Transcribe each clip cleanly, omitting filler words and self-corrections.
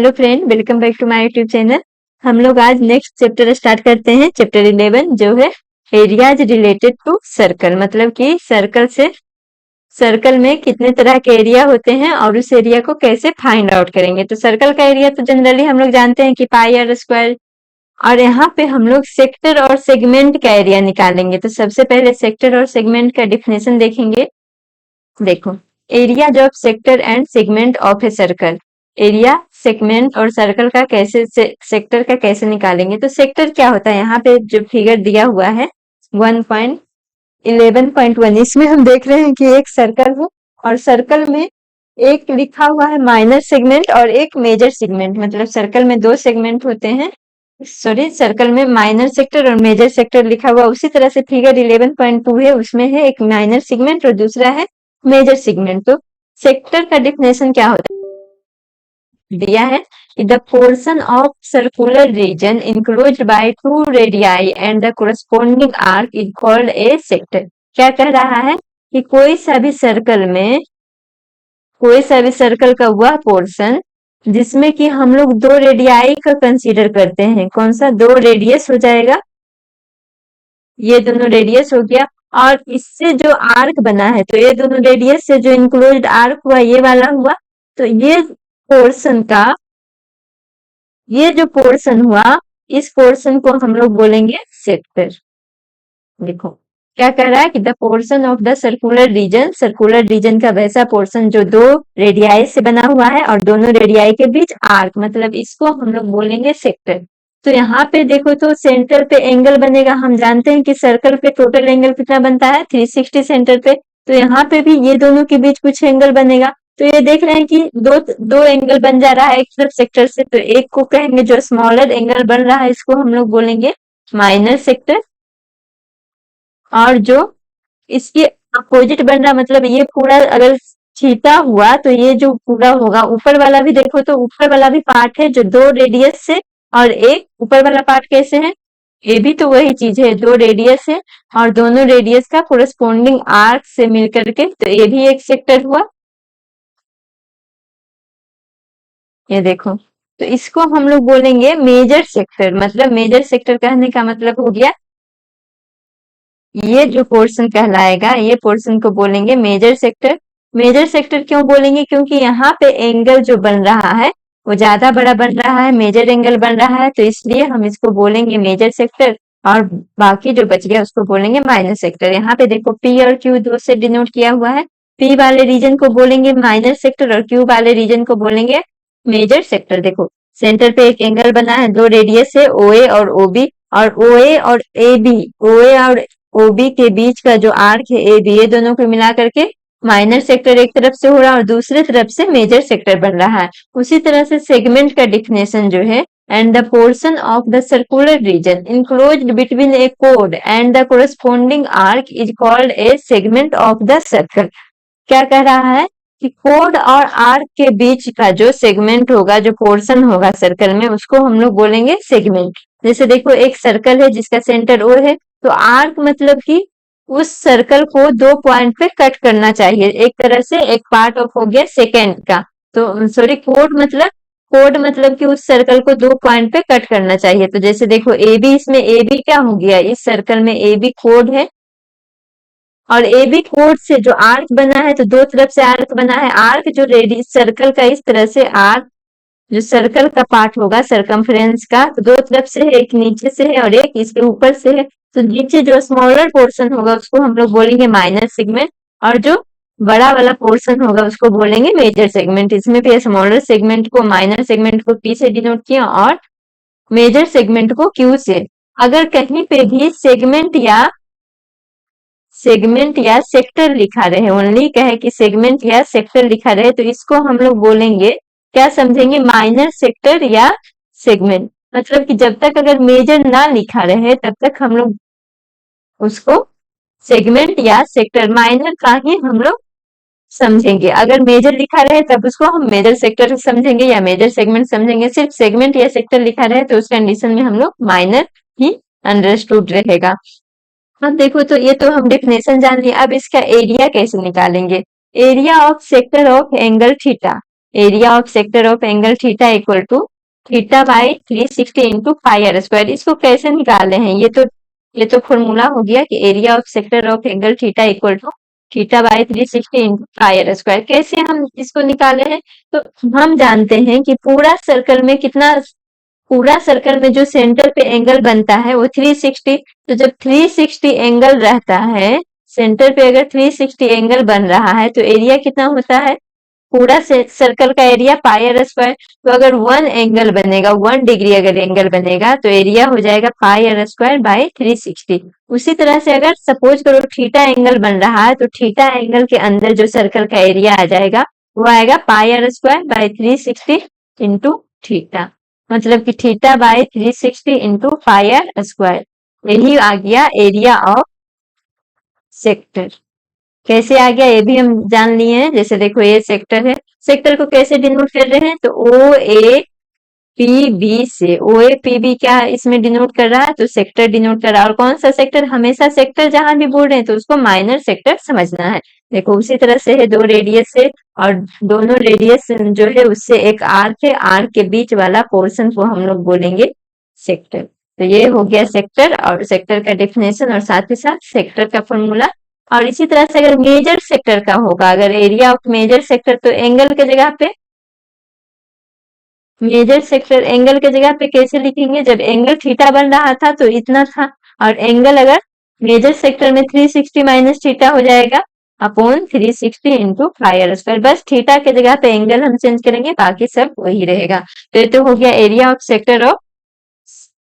Hello friend, welcome back to my YouTube channel. हम लोग आज नेक्स्ट चैप्टर स्टार्ट करते हैं, चैप्टर 11 जो है एरियाज रिलेटेड टू सर्कल। मतलब कि सर्कल में कितने तरह के एरिया होते हैं और उस एरिया को कैसे फाइंड आउट करेंगे। तो सर्कल का एरिया तो जनरली हम लोग जानते हैं कि पाई आर स्क्वायर, और यहाँ पे हम लोग सेक्टर और सेगमेंट का एरिया निकालेंगे। तो सबसे पहले सेक्टर और सेगमेंट का डिफिनेशन देखेंगे। देखो, area of sector and segment of a circle. Area, segment और सर्कल का कैसे सेक्टर का कैसे निकालेंगे। तो सेक्टर क्या होता है, यहाँ पे जो फिगर दिया हुआ है 1.11.1, इसमें हम देख रहे हैं कि एक सर्कल है और सर्कल में एक लिखा हुआ है माइनर सेगमेंट और एक मेजर सेगमेंट। मतलब सर्कल में दो सेगमेंट होते हैं, सॉरी, सर्कल में माइनर सेक्टर और मेजर सेक्टर लिखा हुआ। उसी तरह से फिगर 11.2 है, उसमें है एक माइनर सेगमेंट और दूसरा है मेजर सेगमेंट। तो सेक्टर का डिफिनेशन क्या होता है, दिया है कि the portion of circular region enclosed by two radii and the corresponding arc is called A sector. क्या कह रहा है कि कोई सा भी सर्कल का वह पोर्शन जिसमें कि हम लोग दो रेडियाई का कंसीडर करते हैं। कौन सा? दो रेडियस हो जाएगा, ये दोनों रेडियस हो गया, और इससे जो आर्क बना है, तो ये दोनों रेडियस से जो इंक्लोज्ड आर्क हुआ ये वाला हुआ। तो ये जो पोर्शन हुआ, इस पोर्शन को हम लोग बोलेंगे सेक्टर। देखो क्या कह रहा है कि the portion of the circular region का वैसा पोर्शन जो दो रेडियाई से बना हुआ है और दोनों रेडियाई के बीच आर्क, मतलब इसको हम लोग बोलेंगे सेक्टर। तो यहाँ पे देखो, तो सेंटर पे एंगल बनेगा। हम जानते हैं कि सर्कल पे टोटल एंगल कितना बनता है, 360 सेंटर पे। तो यहाँ पे भी ये दोनों के बीच कुछ एंगल बनेगा। तो ये देख रहे हैं कि दो दो एंगल बन जा रहा है एक तरफ सेक्टर से। तो एक को कहेंगे, जो स्मॉलर एंगल बन रहा है इसको हम लोग बोलेंगे माइनर सेक्टर, और जो इसके अपोजिट बन रहा, मतलब ये पूरा अगर छीटा हुआ तो ये जो पूरा होगा, ऊपर वाला भी देखो, तो ऊपर वाला भी पार्ट है जो दो रेडियस से, और एक ऊपर वाला पार्ट कैसे है, ये भी तो वही चीज है, दो रेडियस है और दोनों रेडियस का कोरस्पोंडिंग आर्क से मिलकर के, तो ये भी एक सेक्टर हुआ। ये देखो, तो इसको हम लोग बोलेंगे मेजर सेक्टर। मतलब मेजर सेक्टर कहने का मतलब हो गया, ये जो पोर्शन कहलाएगा, ये पोर्शन को बोलेंगे मेजर सेक्टर। मेजर सेक्टर क्यों बोलेंगे? क्योंकि यहाँ पे एंगल जो बन रहा है वो ज्यादा बड़ा बन रहा है, मेजर एंगल बन रहा है, तो इसलिए हम इसको बोलेंगे मेजर सेक्टर, और बाकी जो बच गया उसको बोलेंगे माइनर सेक्टर। यहाँ पे देखो, पी और क्यू दो से डिनोट किया हुआ है। पी वाले रीजन को बोलेंगे माइनर सेक्टर और क्यू वाले रीजन को बोलेंगे मेजर सेक्टर। देखो, सेंटर पे एक एंगल बना है, दो रेडियस है, ओ ए और ओ बी, और ओ ए और ओबी के बीच का जो आर्क है ए बी, ये दोनों को मिला करके माइनर सेक्टर एक तरफ से हो रहा है और दूसरे तरफ से मेजर सेक्टर बन रहा है। उसी तरह से सेगमेंट का डिफिनेशन जो है, and the portion of the circular region enclosed between A code and the corresponding arc is called A segment of the circle. क्या कह रहा है कि कोड और आर्क के बीच का जो सेगमेंट होगा, जो पोर्शन होगा सर्कल में, उसको हम लोग बोलेंगे सेगमेंट। जैसे देखो, एक सर्कल है जिसका सेंटर ओ है, तो आर्क मतलब कि उस सर्कल को दो पॉइंट पे कट करना चाहिए। एक तरह से एक पार्ट ऑफ हो गया सेकेंड का, तो सॉरी, कोड मतलब कि उस सर्कल को दो पॉइंट पे कट करना चाहिए। तो जैसे देखो, ए बी, इसमें ए बी क्या हो गया, इस सर्कल में ए बी कोड है, और ए बी कोड से जो आर्क बना है, तो दो तरफ से आर्क बना है। आर्क जो रेडियस सर्कल का, इस तरह से आर्क जो सर्कल का पार्ट होगा सरकमफ्रेंस का, तो दो तरफ से है, एक नीचे से है और एक इसके ऊपर से है। तो नीचे जो स्मॉलर पोर्शन होगा उसको हम लोग बोलेंगे माइनर सेगमेंट, और जो बड़ा वाला पोर्शन होगा उसको बोलेंगे मेजर सेगमेंट। इसमें भी स्मॉलर सेगमेंट को, माइनर सेगमेंट को पी से डिनोट किया और मेजर सेगमेंट को क्यू से। अगर कहीं पे भी सेगमेंट या सेक्टर लिखा रहे, ओनली कहे कि सेगमेंट या सेक्टर लिखा रहे, तो इसको हम लोग बोलेंगे, क्या समझेंगे, माइनर सेक्टर या सेगमेंट। मतलब कि जब तक अगर मेजर ना लिखा रहे तब तक हम लोग उसको सेगमेंट या सेक्टर, माइनर का ही हम लोग समझेंगे। अगर मेजर लिखा रहे तब उसको हम मेजर सेक्टर समझेंगे या मेजर सेगमेंट समझेंगे। सिर्फ सेगमेंट या सेक्टर लिखा रहे तो उस कंडीशन में हम लोग माइनर ही अंडरस्टूड रहेगा। अब देखो, तो ये तो हम डेफिनेशन जान लिया। अब इसका एरिया कैसे निकालेंगे। Area of sector of angle theta. Area of sector of angle theta equal to theta by 360 into pi are square. इसको कैसे निकाले हैं? ये तो फॉर्मूला हो गया कि area of sector of angle theta equal to theta by 360 into pi are square. कैसे हम इसको निकाले हैं? तो हम जानते हैं कि पूरा सर्कल में जो सेंटर पे एंगल बनता है वो 360। तो जब 360 एंगल रहता है, सेंटर पे अगर 360 एंगल बन रहा है तो एरिया कितना होता है? पूरा सर्कल का एरिया पाई आर स्क्वायर। तो अगर 1 डिग्री अगर एंगल बनेगा तो एरिया हो जाएगा पाई आर स्क्वायर बाई 360। उसी तरह से अगर सपोज करो थीटा एंगल बन रहा है तो थीटा एंगल के अंदर जो सर्कल का एरिया आ जाएगा वो आएगा pi are square by 360 into theta. मतलब कि theta by 360 into pi are square. यही आ गया एरिया ऑफ सेक्टर। कैसे आ गया ये भी हम जान लिए हैं। जैसे देखो ये सेक्टर है, सेक्टर को कैसे डिनोट कर रहे हैं? तो ओ ए पी बी से। ओ ए पी बी क्या इसमें डिनोट कर रहा है? तो सेक्टर डिनोट कर रहा है। और कौन सा सेक्टर? हमेशा सेक्टर जहां भी बोल रहे हैं तो उसको माइनर सेक्टर समझना है। देखो उसी तरह से है, दो रेडियस है और दोनों रेडियस जो है उससे एक आर्क है, आर्क के बीच वाला पोर्शन को हम लोग बोलेंगे सेक्टर। तो ये हो गया सेक्टर और सेक्टर का डेफिनेशन और साथ ही साथ सेक्टर का फॉर्मूला। और इसी तरह से अगर मेजर सेक्टर का होगा, अगर एरिया ऑफ मेजर सेक्टर, तो एंगल के जगह पे मेजर सेक्टर एंगल के जगह पे कैसे लिखेंगे? जब एंगल थीटा बन रहा था तो इतना था, और एंगल अगर मेजर सेक्टर में 360 माइनस थीटा हो जाएगा upon 360 into pi are square. बस थीटा के जगह पे एंगल हम चेंज करेंगे, बाकी सब वही रहेगा। तो ये तो हो गया area of sector of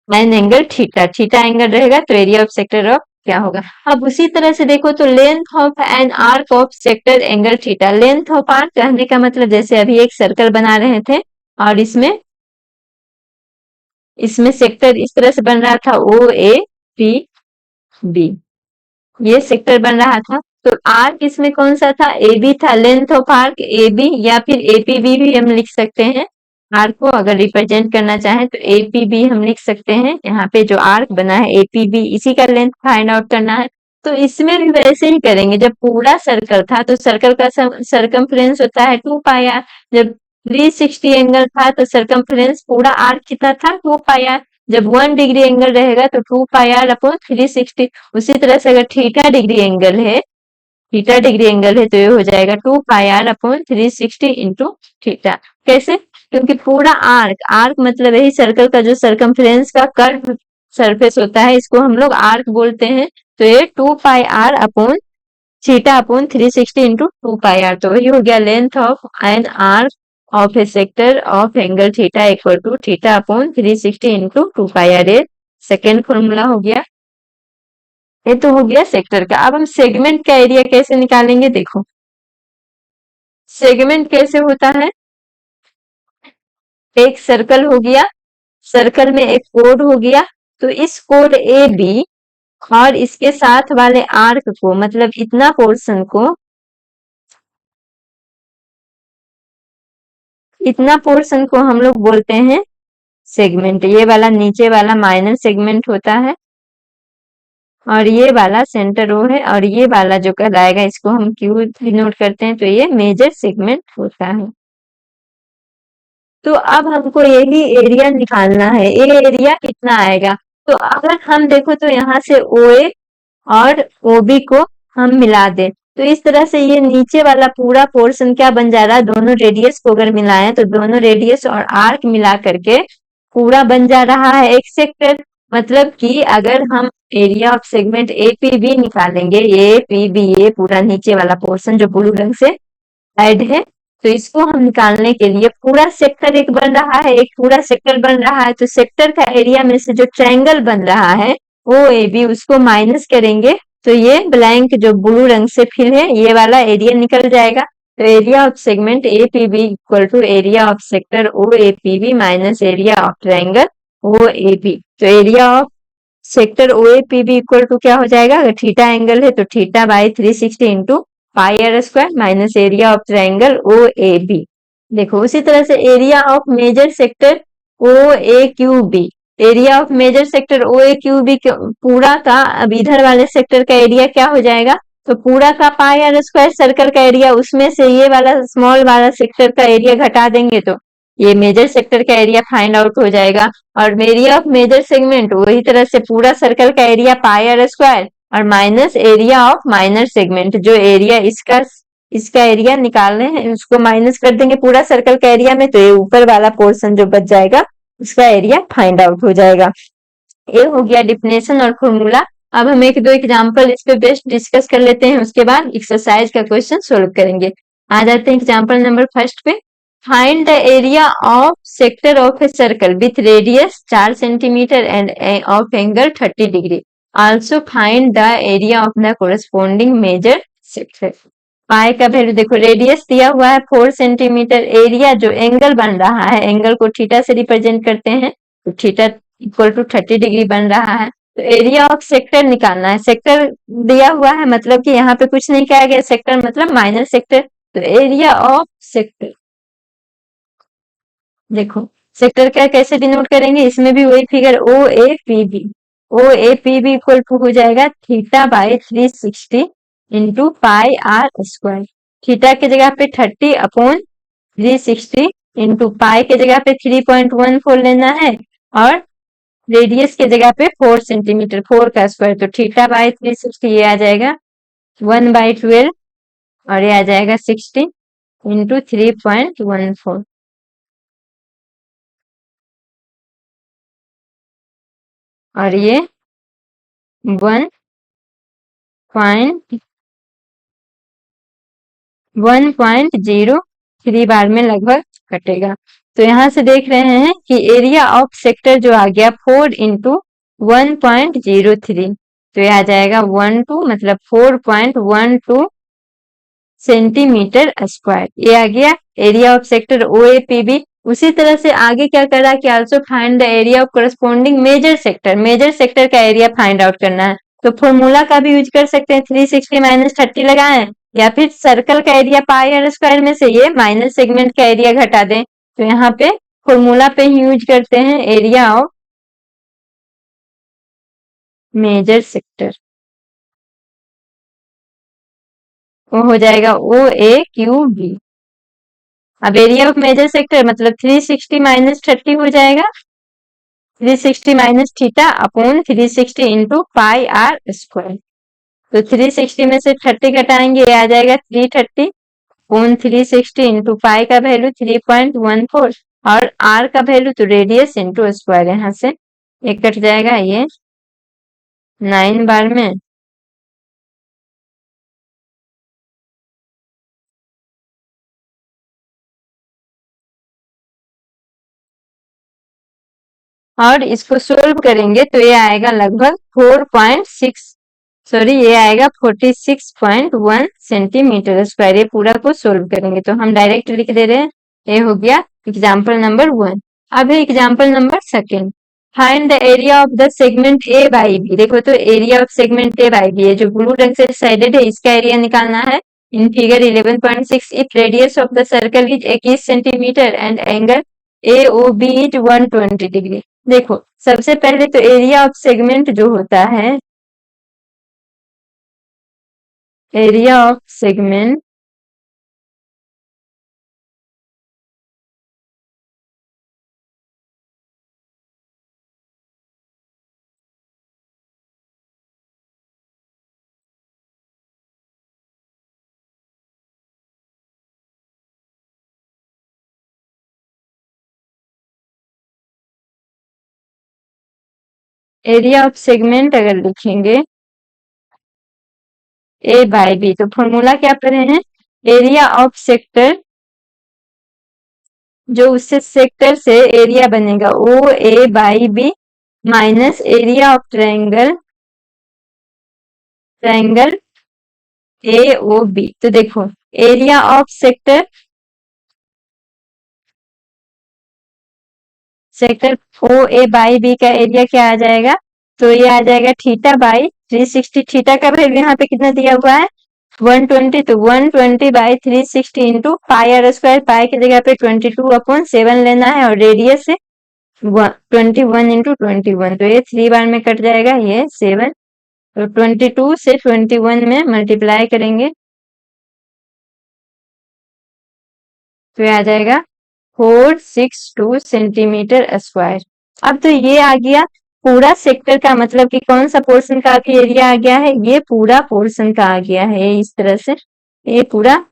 an angle theta. Theta angle रहेगा तो एरिया ऑफ सेक्टर ऑफ क्या होगा? अब उसी तरह से देखो तो length of an arc of sector angle theta. Length of arc कहने का मतलब जैसे अभी एक सर्कल बना रहे थे और इसमें सेक्टर इस तरह से बन रहा था ओ ए पी बी, ये सेक्टर बन रहा था। तो आर्क इसमें कौन सा था? ए बी था। Length of arc A B या फिर एपीबी भी हम लिख सकते हैं। आर्क को अगर रिप्रेजेंट करना चाहें तो एपीबी हम लिख सकते हैं। यहाँ पे जो आर्क बना है एपीबी, इसी का लेंथ फाइंड आउट करना है। तो इसमें भी वैसे ही करेंगे। जब पूरा सर्कल था तो सर्कल का सरकमफ्रेंस होता है 2 पाई आर। जब 360 एंगल था तो सरकमफ्रेंस पूरा आर्क कितना था? 2 पाई आर। जब 1 डिग्री एंगल रहेगा तो 2 पाई आर अपॉन 360। उसी तरह से अगर थीटा डिग्री एंगल है तो ये हो जाएगा 2 pi R upon 360 into theta. कैसे? क्योंकि पूरा आर्क, आर्क मतलब यही सर्कल का जो सरकमफ्रेंस का कर्व सरफेस होता है, इसको हम लोग आर्क बोलते हैं। तो ये 2 pi R upon theta upon 360 into 2 pi R. तो वही हो गया length of an arc of a sector of angle theta equal to theta upon 360 into 2 pi R. ये सेकेंड फॉर्मूला हो गया। ये तो हो गया सेक्टर का। अब हम सेगमेंट का एरिया कैसे निकालेंगे? देखो सेगमेंट कैसे होता है। एक सर्कल हो गया, सर्कल में एक कोड हो गया, तो इस कोड ए बी और इसके साथ वाले आर्क को, मतलब इतना पोर्शन को हम लोग बोलते हैं सेगमेंट। ये वाला नीचे वाला माइनर सेगमेंट होता है और ये वाला सेंटर रो है, और ये वाला जो कहलाएगा इसको हम क्यू डिनोट करते हैं, तो ये मेजर सेगमेंट होता है। तो अब हमको यही एरिया निकालना है। ये एरिया कितना आएगा? तो अगर हम देखो तो यहाँ से OA और OB को हम मिला दें तो इस तरह से ये नीचे वाला पूरा पोर्शन क्या बन जा रहा है? दोनों रेडियस को अगर मिलाएं तो दोनों रेडियस और आर्क मिला करके पूरा बन जा रहा है एक सेक्टर। मतलब कि अगर हम एरिया ऑफ सेगमेंट एपीबी निकालेंगे, ये पीबी, ये पूरा नीचे वाला पोर्शन जो ब्लू रंग से ऐड है, तो इसको हम निकालने के लिए पूरा सेक्टर एक बन रहा है, एक पूरा सेक्टर बन रहा है, तो सेक्टर का एरिया में से जो ट्रायंगल बन रहा है ओ ए बी, उसको माइनस करेंगे तो ये ब्लैंक जो ब्लू रंग से फिल है ये वाला एरिया निकल जाएगा। तो area of segment A P B equal to area of sector O A P B minus area of triangle O A B. तो area of sector O A P B equal to क्या हो जाएगा? अगर theta angle है तो theta by 360 into pi are square minus area of triangle O A B. देखो उसी तरह से area of major sector O A Q B, area of major sector O A Q B पूरा का अब इधर वाले सेक्टर का एरिया क्या हो जाएगा? तो पूरा का पाई आर स्क्वायर सर्कल का एरिया, उसमें से ये वाला स्मॉल वाला सेक्टर का एरिया घटा देंगे तो ये मेजर सेक्टर का एरिया फाइंड आउट हो जाएगा। और एरिया ऑफ मेजर सेगमेंट वही तरह से पूरा सर्कल का एरिया पाई आर स्क्वायर और minus area of minor segment, जो एरिया इसका एरिया निकालने हैं उसको माइनस कर देंगे पूरा सर्कल का एरिया में, तो ये ऊपर वाला पोर्शन जो बच जाएगा उसका एरिया फाइंड आउट हो जाएगा। ये हो गया डिफिनेशन और फॉर्मूला। अब हम एक दो एग्जांपल इस पे बेस्ट डिस्कस कर लेते हैं, उसके बाद एक्सरसाइज का क्वेश्चन सोल्व करेंगे। आ जाते हैं एग्जांपल नंबर फर्स्ट पे। Find the area of sector of a circle with radius 4 centimetre and of angle 30 degree. Also find the area of the corresponding major sector. Pi का value देखो, radius दिया हुआ है 4 सेंटीमीटर, एरिया जो angle बन रहा है, एंगल को थीटा से रिप्रेजेंट करते हैं, तो थीटा इक्वल टू 30 डिग्री बन रहा है। तो एरिया ऑफ सेक्टर निकालना है। सेक्टर दिया हुआ है मतलब कि यहाँ पे कुछ नहीं कहा गया, सेक्टर मतलब माइनर सेक्टर। तो एरिया ऑफ सेक्टर, देखो सेक्टर क्या कैसे डिनोट करेंगे, इसमें भी वही figure O A P B. O A P B equal to हो जाएगा theta by 360 into pi are square. Theta की जगह पे 30 अपॉन 360 इंटू पाई की जगह पे 3.14 लेना है और रेडियस की जगह पे 4 सेंटीमीटर, 4 का स्क्वायर, तो थीटा बाई 360 ये आ जाएगा 1/12 और ये आ जाएगा 60 इंटू 3.14 और ये 1.03 बार में लगभग कटेगा। तो यहाँ से देख रहे हैं कि एरिया ऑफ सेक्टर जो आ गया 4 इंटू 1.03, तो ये आ जाएगा 12 मतलब 4.12 सेंटीमीटर स्क्वायर। ये आ गया area of sector O A P B. उसी तरह से आगे क्या कर रहा है कि also find the area of corresponding major sector. Major sector का एरिया फाइंड आउट करना है, तो फॉर्मूला का भी यूज कर सकते हैं, 360 माइनस 30 लगाएं, या फिर सर्कल का एरिया पाई आर स्क्वायर में से ये माइनस सेगमेंट का एरिया घटा दें। तो यहाँ पे फॉर्मूला पे ही यूज करते हैं एरिया ऑफ मेजर सेक्टर, वो हो जाएगा ओ ए क्यू बी। अब एरिया ऑफ मेजर सेक्टर मतलब 360 माइनस 30 हो जाएगा, 360 minus theta upon 360 into pi are square. तो 360 में से 30 घटाएंगे, ये आ जाएगा 330 अपॉन 360 इंटू पाई का वैल्यू 3.14 और आर का वैल्यू तो रेडियस इंटू स्क्वायर, यहाँ से एक कट जाएगा, ये 9 बार में और इसको सोल्व करेंगे तो ये आएगा लगभग 4.6 सॉरी ये आएगा 46.1 सेंटीमीटर स्क्वायर। ये पूरा को सोल्व करेंगे तो हम डायरेक्ट लिख दे रहे हैं, ये हो गया एग्जाम्पल नंबर 1। अब है example number second. Find the area of the segment A by B. देखो तो area of segment A by B है, जो ब्लू रंग से साइडेड है, इसका एरिया निकालना है। In figure 11.6 if radius of the circle is 21 centimetre and angle A O B is 120 degree. देखो सबसे पहले तो एरिया ऑफ सेगमेंट जो होता है, area of segment area of segment अगर लिखेंगे ए बाई बी, तो फॉर्मूला क्या पढ़े हैं, एरिया ऑफ सेक्टर जो उससे सेक्टर से एरिया बनेगा O A by B minus area of triangle triangle A O B. तो देखो area of sector sector O A by B का एरिया क्या आ जाएगा, तो ये आ जाएगा थीटा बाई 360। थीटा का वैल्यू यहाँ पे कितना दिया हुआ है 120, तो 120 by 360 into pi are square, pi की जगह पे 22/7 लेना है और रेडियस है 21 इंटू 21, तो ये 3 बार में कट जाएगा, ये 7 तो 22 से 21 में मल्टीप्लाई करेंगे तो आ जाएगा 462 सेंटीमीटर स्क्वायर। अब तो ये आ गया पूरा सेक्टर का, मतलब कि कौन सा पोर्शन का एरिया आ गया है, ये पूरा पोर्शन का आ गया है इस तरह से। ये पूरा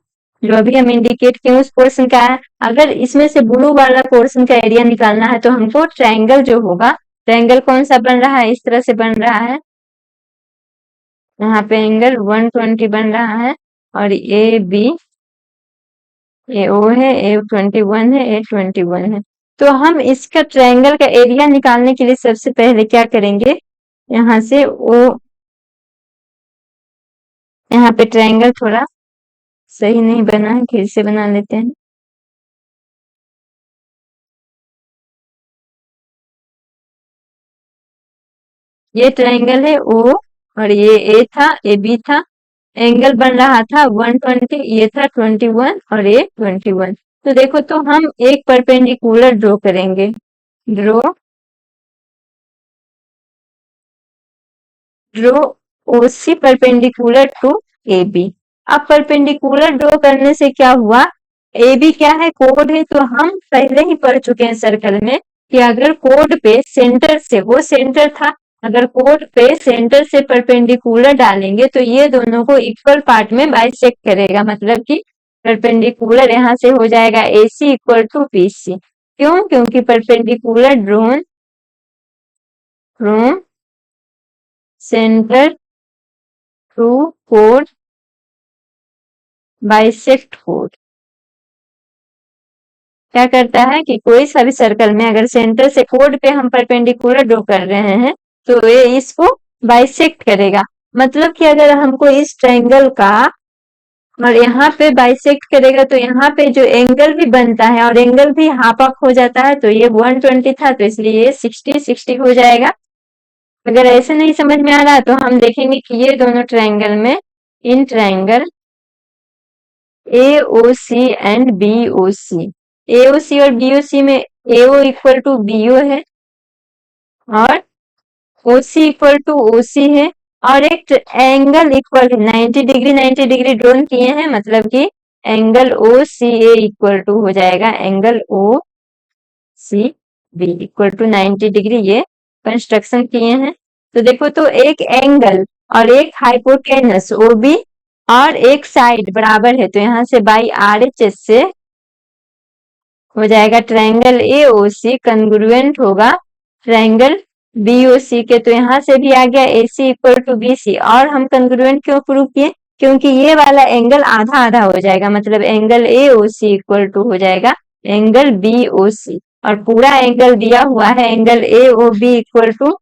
जो अभी हम इंडिकेट किए उस पोर्शन का है। अगर इसमें से ब्लू वाला पोर्शन का एरिया निकालना है तो हमको ट्रायंगल जो होगा, ट्रायंगल कौन सा बन रहा है, इस तरह से बन रहा है, यहाँ पे एंगल 120 बन रहा है और ए बी, ए ओ है, ए 21 है, ए 21 है। तो हम इसका ट्रायंगल का एरिया निकालने के लिए सबसे पहले क्या करेंगे, यहाँ से ओ, यहाँ पे ट्रायंगल थोड़ा सही नहीं बना है, फिर से बना लेते हैं। ये ट्रायंगल है ओ और ये ए था, ए बी था, एंगल बन रहा था 120, ये था 21 और ये 21। तो देखो तो हम एक परपेंडिकुलर ड्रॉ करेंगे, draw draw OC perpendicular to A B. अब परपेंडिकुलर ड्रॉ करने से क्या हुआ, ए बी क्या है, कोड है, तो हम पहले ही पढ़ चुके हैं सर्कल में कि अगर कोड पे सेंटर से, वो सेंटर था, अगर कोड पे सेंटर से परपेंडिकुलर डालेंगे तो ये दोनों को इक्वल पार्ट में बाइसेक्ट करेगा, मतलब कि परपेंडिकुलर यहाँ से हो जाएगा ए सी इक्वल टू बी सी। क्यों, क्योंकि perpendicular drone from centre to code bisect code क्या करता है कि कोई सा भी सर्कल में अगर सेंटर से कोड पे हम परपेंडिकुलर ड्रॉ कर रहे हैं तो ये इसको बाइसेक्ट करेगा। मतलब कि अगर हमको इस ट्रायंगल का और यहाँ पे बाइसेक्ट करेगा तो यहाँ पे जो एंगल भी बनता है और एंगल भी हाफ ऑफ हो जाता है, तो ये 120 था तो इसलिए ये 60 हो जाएगा। अगर ऐसे नहीं समझ में आ रहा तो हम देखेंगे कि ये दोनों ट्रायंगल में, in triangle AOC and BOC, AOC और BOC में AO इक्वल टू BO है और OC इक्वल टू OC है, और एक एंगल इक्वल 90 डिग्री ड्रॉन किए हैं, मतलब कि एंगल OCA इक्वल टू हो जाएगा angle OCB equal to 90 degree, ये कंस्ट्रक्शन किए हैं। तो देखो तो एक एंगल और एक हाइपोटेनस OB और एक साइड बराबर है, तो यहाँ से बाई RHS से हो जाएगा ट्रायंगल AOC कंग्रुएंट होगा ट्रायंगल BOC के। तो यहाँ से भी आ गया AC इक्वल टू BC, और हम कंग्रुएंट क्यों प्रूव किए, क्योंकि ये वाला एंगल आधा आधा हो जाएगा, मतलब एंगल AOC इक्वल टू हो जाएगा एंगल BOC, और पूरा एंगल दिया हुआ है एंगल AOB इक्वल टू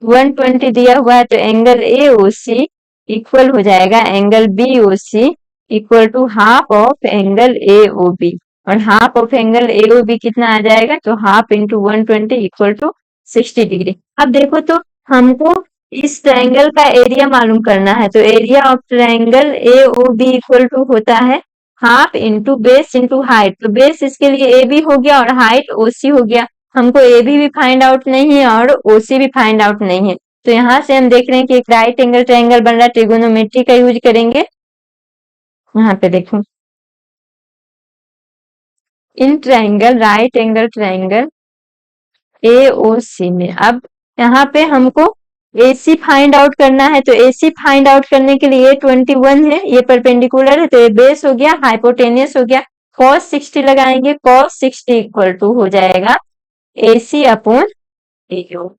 120 दिया हुआ है, तो एंगल AOC इक्वल हो जाएगा angle BOC equal to half of angle AOB, और हाफ ऑफ एंगल AOB कितना आ जाएगा, तो half into 120 equal to 60 degree. अब देखो तो हमको इस ट्रायंगल का एरिया मालूम करना है, तो area of triangle AOB equal to होता है half into base into height, तो बेस इसके लिए AB हो गया और हाइट OC हो गया। हमको AB भी फाइंड आउट नहीं है और OC भी फाइंड आउट नहीं है, तो यहाँ से हम देख रहे हैं कि एक राइट एंगल ट्रायंगल बन रहा है, ट्रिगोनोमेट्री का यूज करेंगे। यहाँ पे देखो in triangle, right angle triangle AOC में, अब यहाँ पे हमको AC फाइंड आउट करना है, तो AC फाइंड आउट करने के लिए 21 है, ये परपेंडिकुलर है, तो ये बेस हो गया, हाइपोटेनियस हो गया, cos 60 लगाएंगे, cos 60 इक्वल टू हो जाएगा AC अपॉन AO,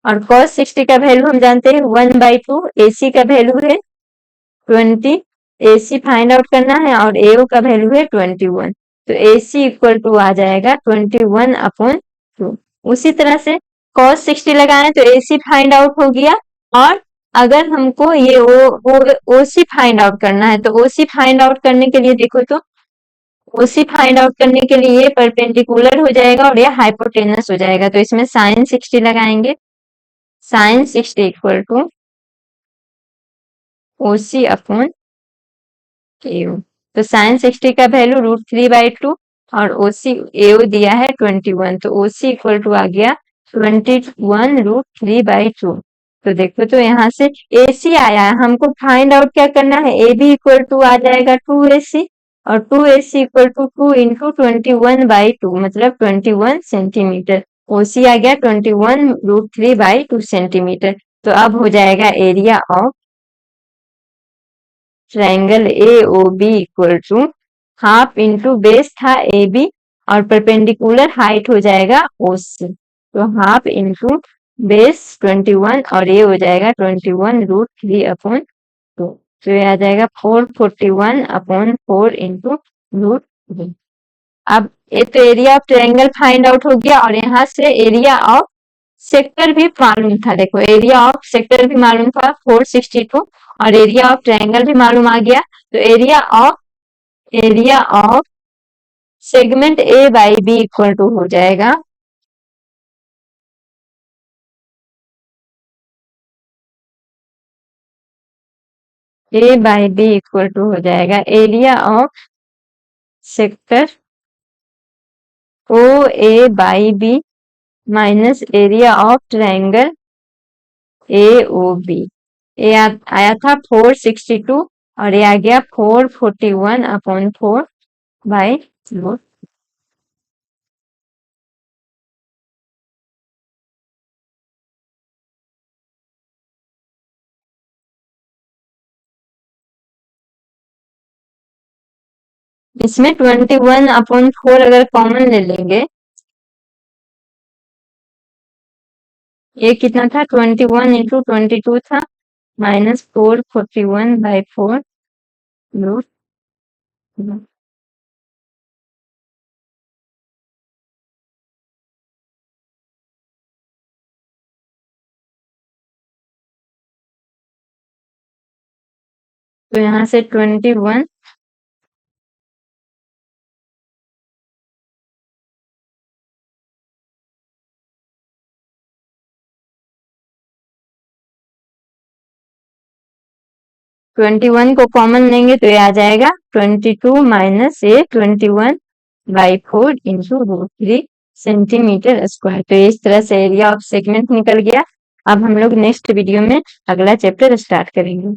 और cos 60 का वैल्यू हम जानते हैं 1/2, AC का वैल्यू है 20, AC फाइंड आउट करना है और AO का वैल्यू है 21, तो AC इक्वल टू आ जाएगा 21 अपॉन 2। उसी तरह से cos 60 लगाएं तो AC फाइंड आउट हो गया, और अगर हमको ये OC फाइंड आउट करना है, तो OC फाइंड आउट करने के लिए देखो तो OC फाइंड आउट करने के लिए ये परपेंडिकुलर हो जाएगा और ये हाइपोटेनस हो जाएगा, तो इसमें sin 60 लगाएंगे, sin 60 equal to OC upon AO, तो sin 60 का वैल्यू √3/2 और OC AO दिया है 21, तो OC इक्वल टू आ गया 21√3/2। तो देखो, तो यहाँ से AC आया है, हमको फाइंड आउट क्या करना है, AB इक्वल टू आ जाएगा 2AC, और 2AC इक्वल टू 2 इंटू 21/2 मतलब 21 सेंटीमीटर। OC आ गया 21√3/2 सेंटीमीटर। तो अब हो जाएगा area of triangle AOB equal to half into base था AB और परपेंडिकुलर हाइट हो जाएगा OC, तो हाफ इंटू बेस 21 और ये हो जाएगा 21√3/2। तो ये आ जाएगा 441/4 इंटू √3। अब ये तो area of triangle find out हो गया, और यहाँ से एरिया ऑफ सेक्टर भी मालूम था। देखो, एरिया ऑफ सेक्टर भी मालूम था 462, और एरिया ऑफ ट्रायंगल भी मालूम आ गया। तो area of segment A/B equal to हो जाएगा A/B इक्वल टू हो जाएगा area of sector OA/B minus area of triangle AOB। ये आया था 462 और ये आ गया 441/4/2। इसमें 21/4 अगर कॉमन ले लेंगे, ये कितना था, 21 इंटू 22 था, माइनस 441/4 रूट। तो यहाँ से 21 को कॉमन लेंगे तो ये आ जाएगा 22 माइनस ये 21/4 इंटू √3 सेंटीमीटर स्क्वायर। तो इस तरह से एरिया ऑफ सेगमेंट निकल गया। अब हम लोग नेक्स्ट वीडियो में अगला चैप्टर स्टार्ट करेंगे।